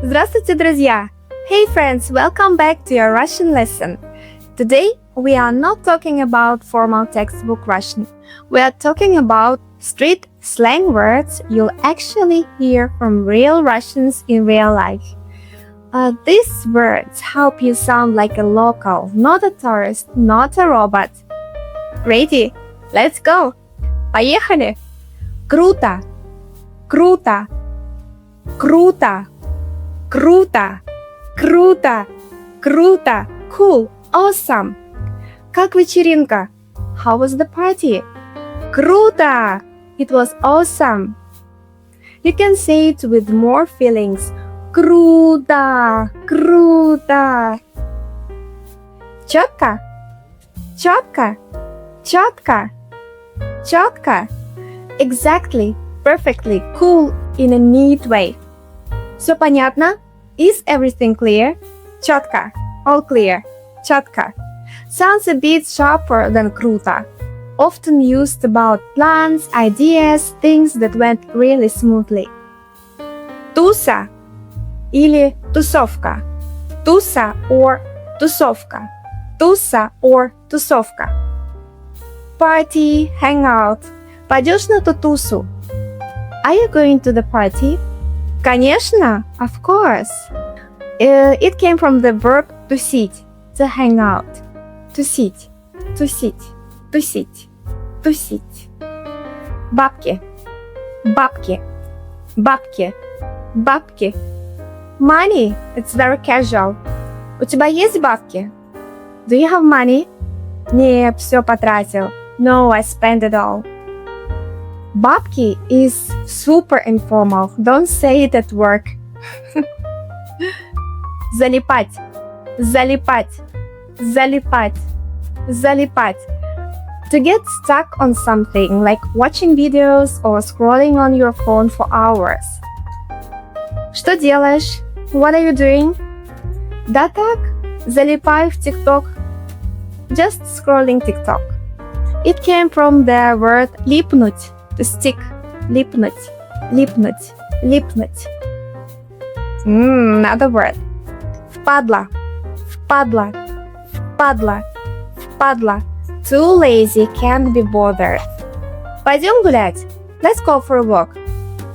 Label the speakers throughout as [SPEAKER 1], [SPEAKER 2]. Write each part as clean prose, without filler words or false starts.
[SPEAKER 1] Здравствуйте, друзья! Hey friends, welcome back to your Russian lesson. Today we are not talking about formal textbook Russian. We are talking about street slang words you'll actually hear from real Russians in real life. These words help you sound like a local, not a tourist, not a robot. Ready? Let's go! Поехали! Круто! Круто! Круто! Круто! Круто! Круто! Cool! Awesome! Как вечеринка? How was the party? Круто! It was awesome! You can say it with more feelings. Круто! Круто! Чётко! Чётко! Чётко! Чётко! Exactly, perfectly, cool, in a neat way. Все понятно? Is everything clear? Чётко. All clear. Чётко. Sounds a bit sharper than круто. Often used about plans, ideas, things that went really smoothly. Туса или тусовка. Туса or тусовка. Туса or тусовка. Party, hang out. Пойдешь на ту тусу? Are you going to the party? Конечно, of course. It came from the verb тусить, to hang out. Тусить, тусить, тусить, тусить. Бабки, бабки, бабки, бабки. Money, it's very casual. У тебя есть бабки? Do you have money? Не, все потратил. No, I spent it all. Бабки is super informal. Don't say it at work. Залипать, залипать, залипать, залипать. To get stuck on something like watching videos or scrolling on your phone for hours. Что делаешь? What are you doing? Да так, залипаю в TikTok. Just scrolling TikTok. It came from the word липнуть, to stick. Липнуть, липнуть, липнуть. Another word. Впадло, впадло, впадло, впадло. Too lazy, can't be bothered. Пойдем гулять? Let's go for a walk.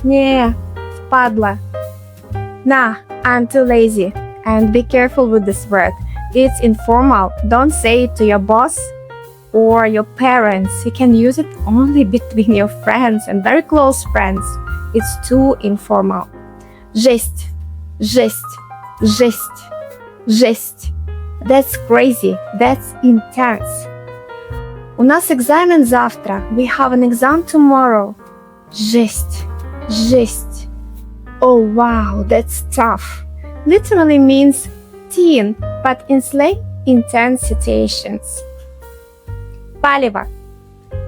[SPEAKER 1] Не, впадло. Nah, I'm too lazy. And be careful with this word. It's informal. Don't say it to your boss or your parents. You can use it only between your friends and very close friends. It's too informal. Жесть, жесть, жесть, жесть. That's crazy. That's intense. У нас экзамен завтра. We have an exam tomorrow. Жесть, жесть. Oh wow, that's tough. Literally means teen, but in slang, intense situations. Палево,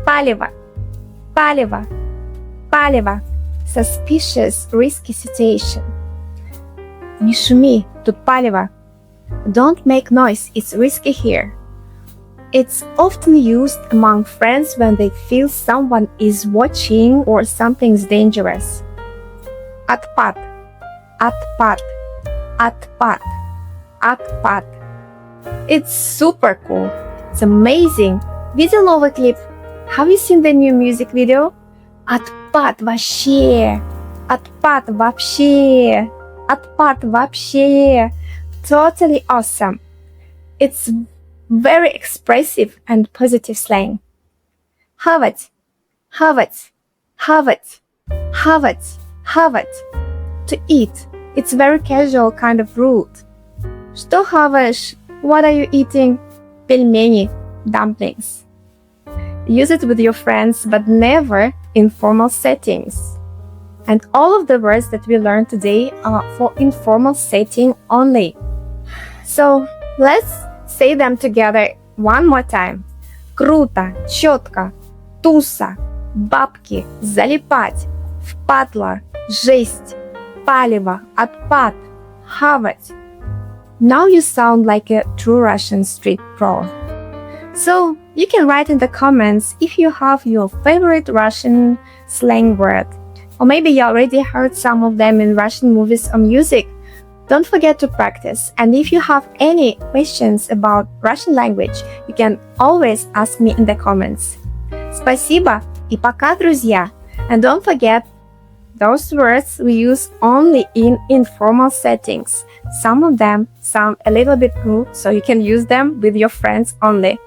[SPEAKER 1] палево, палево, палево. Suspicious, risky situation. Не шуми, тут палево. Don't make noise, it's risky here. It's often used among friends when they feel someone is watching or something's dangerous. Отпад, отпад, отпад, отпад. It's super cool. It's amazing. Видел новый клип? Have you seen the new music video? Отпад вообще! Отпад вообще! Отпад вообще! Totally awesome. It's very expressive and positive slang. Хавать, хавать, хавать, хавать, хавать. To eat. It's very casual kind of rude. Что хаваешь? What are you eating? Пельмени, dumplings. Use it with your friends, but never in formal settings. And all of the words that we learned today are for informal setting only. So let's say them together one more time. Круто, чётко, туса, бабки, залипать, впадло, жесть, палево, отпад, хавать. Now you sound like a true Russian street pro. So you can write in the comments if you have your favorite Russian slang word. Or maybe you already heard some of them in Russian movies or music. Don't forget to practice, and if you have any questions about Russian language, you can always ask me in the comments. Спасибо и пока, друзья! And don't forget, those words we use only in informal settings. Some of them sound a little bit rude, so you can use them with your friends only.